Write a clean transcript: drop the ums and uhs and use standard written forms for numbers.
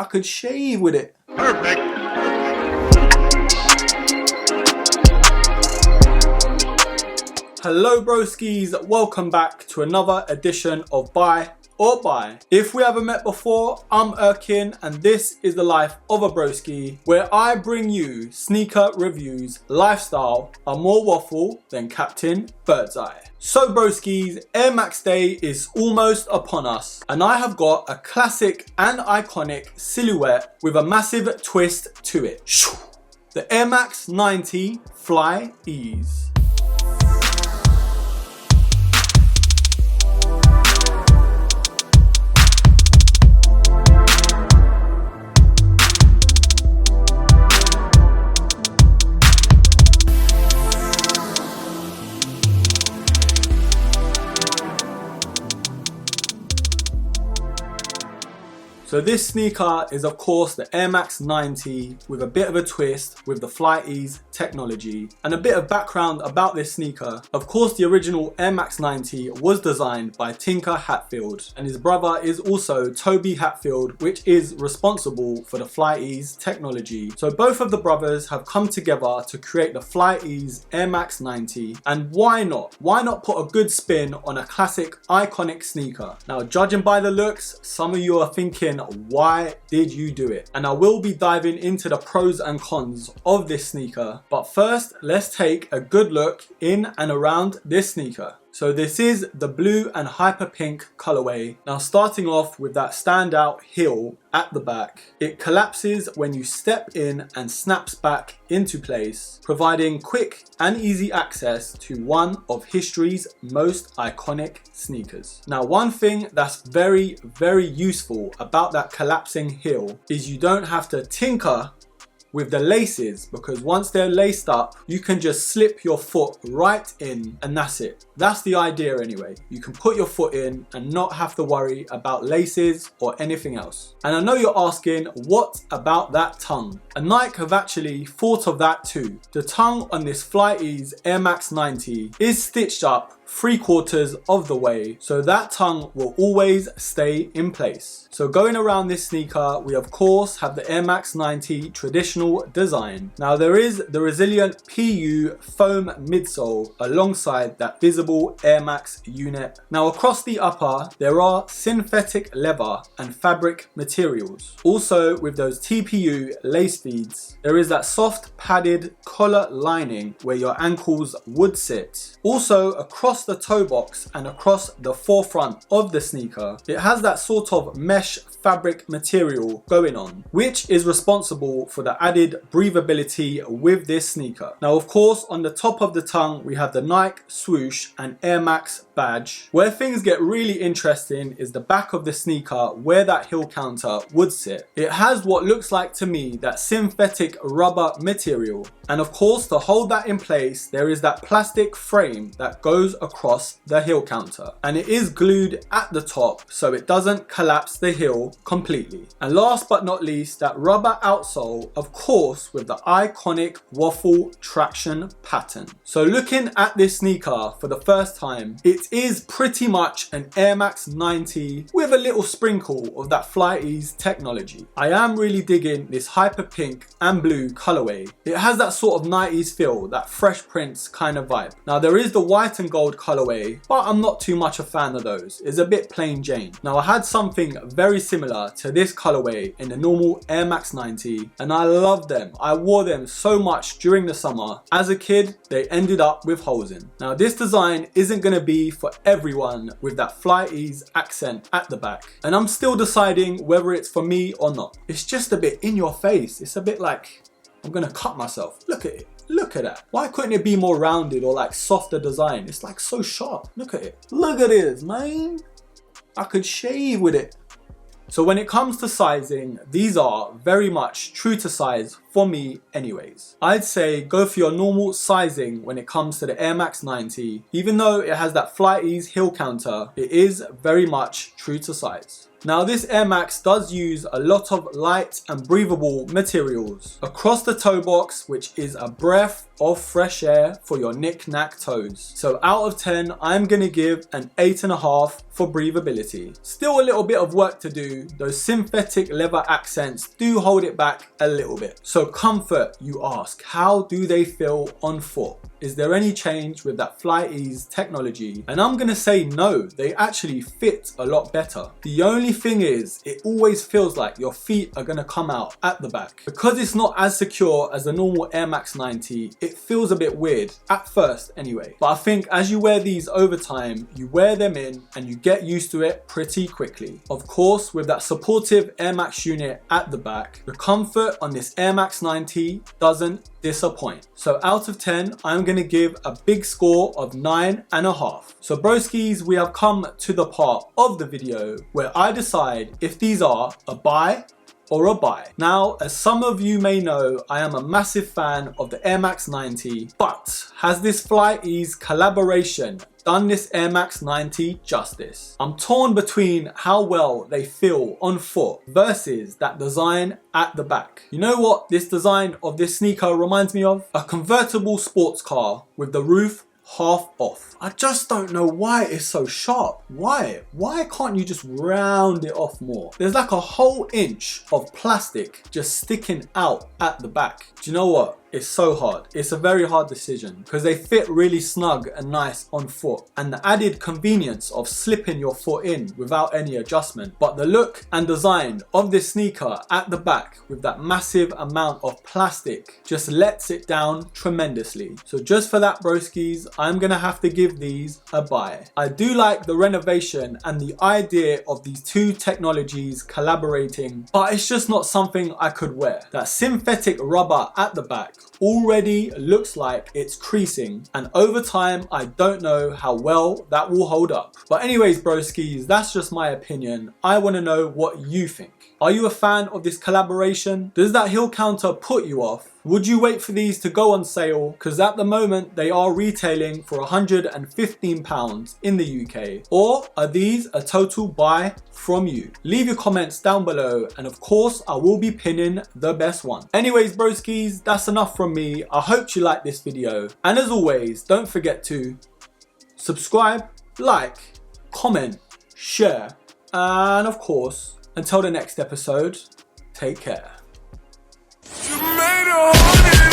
I could shave with it. Perfect. Hello broskies, welcome back to another edition of Buy or Buy. If we haven't met before, I'm Erkin and this is the life of a broski, where I bring you sneaker reviews, lifestyle, and more waffle than Captain Birdseye. So broskies, Air Max Day is almost upon us and I have got a classic and iconic silhouette with a massive twist to it. The Air Max 90 Flyease. So this sneaker is of course the Air Max 90 with a bit of a twist with the Flyease technology. And a bit of background about this sneaker. Of course the original Air Max 90 was designed by Tinker Hatfield and his brother is also Toby Hatfield, which is responsible for the Flyease technology. So both of the brothers have come together to create the Flyease Air Max 90, and why not? Why not put a good spin on a classic iconic sneaker? Now judging by the looks, some of you are thinking, why did you do it? And I will be diving into the pros and cons of this sneaker, but first let's take a good look in and around this sneaker. So this is the blue and hyper pink colorway. Now starting off with that standout heel at the back. It collapses when you step in and snaps back into place, providing quick and easy access to one of history's most iconic sneakers. Now one thing that's very useful about that collapsing heel is you don't have to tinker with the laces, because once they're laced up you can just slip your foot right in and that's it. That's the idea anyway. You can put your foot in and not have to worry about laces or anything else. And I know you're asking, what about that tongue? And Nike have actually thought of that too. The tongue on this Flyease Air Max 90 is stitched up 3/4 of the way, so that tongue will always stay in place. So going around this sneaker, we of course have the Air Max 90 traditional design. Now there is the resilient PU foam midsole alongside that visible Air Max unit. Now across the upper, there are synthetic leather and fabric materials. Also with those TPU lace feeds, there is that soft padded collar lining where your ankles would sit. Also across the toe box and across the forefront of the sneaker, it has that sort of mesh fabric material going on, which is responsible for the added breathability with this sneaker. Now of course on the top of the tongue we have the Nike swoosh and Air Max badge. Where things get really interesting is the back of the sneaker where that heel counter would sit. It has what looks like to me that synthetic rubber material, and of course to hold that in place there is that plastic frame that goes across the heel counter, and it is glued at the top so it doesn't collapse the heel completely. And last but not least, that rubber outsole, of course with the iconic waffle traction pattern. So looking at this sneaker for the first time, it is pretty much an Air Max 90 with a little sprinkle of that Flyease technology. I am really digging this hyper pink and blue colorway. It has that sort of 90s feel, that Fresh Prince kind of vibe. Now there is the white and gold colorway, but I'm not too much a fan of those. It's a bit plain Jane. Now I had something very similar to this colorway in the normal Air Max 90 and I love them. I wore them so much during the summer. As a kid, they ended up with holes in. Now this design isn't going to be for everyone with that Flyease accent at the back, and I'm still deciding whether it's for me or not. It's just a bit in your face. It's a bit like I'm gonna cut myself. Look at it. Look at that. Why couldn't it be more rounded or like softer design? It's like so sharp. Look at it. Look at this, man. I could shave with it. So when it comes to sizing, these are very much true to size for me anyways. I'd say go for your normal sizing when it comes to the Air Max 90. Even though it has that Flyease heel counter, it is very much true to size. Now this Air Max does use a lot of light and breathable materials across the toe box, which is a breath of fresh air for your knick-knack toes. So out of 10, I'm gonna give an 8.5 for breathability. Still a little bit of work to do. Those synthetic leather accents do hold it back a little bit. So comfort, you ask, how do they feel on foot? Is there any change with that Flyease technology? And I'm gonna say no, they actually fit a lot better. The only thing is, it always feels like your feet are gonna come out at the back. Because it's not as secure as the normal Air Max 90, it feels a bit weird, at first anyway. But I think as you wear these over time, you wear them in and you get used to it pretty quickly. Of course, with that supportive Air Max unit at the back, the comfort on this Air Max 90 doesn't disappoint. So out of 10, I'm gonna give a big score of 9.5. So broskies, we have come to the part of the video where I decide if these are a buy or a buy. Now, as some of you may know, I am a massive fan of the Air Max 90, but has this Flyease collaboration done this Air Max 90 justice? I'm torn between how well they feel on foot versus that design at the back. You know what this design of this sneaker reminds me of? A convertible sports car with the roof half off. I just don't know why it's so sharp. Why can't you just round it off more? There's like a whole inch of plastic just sticking out at the back. Do you know what? It's so hard. It's a very hard decision because they fit really snug and nice on foot, and the added convenience of slipping your foot in without any adjustment. But the look and design of this sneaker at the back with that massive amount of plastic just lets it down tremendously. So just for that, broskies, I'm gonna have to give these a buy. I do like the renovation and the idea of these two technologies collaborating, but it's just not something I could wear. That synthetic rubber at the back already looks like it's creasing, and over time I don't know how well that will hold up. But anyways, broskies, that's just my opinion. I want to know what you think. Are you a fan of this collaboration? Does that heel counter put you off? Would you wait for these to go on sale? Because at the moment they are retailing for £115 in the UK. Or are these a total buy from you? Leave your comments down below, and of course I will be pinning the best one. Anyways, broskies, that's enough from me. I hope you liked this video, and as always, don't forget to subscribe, like, comment, share, and of course, until the next episode, take care. You made a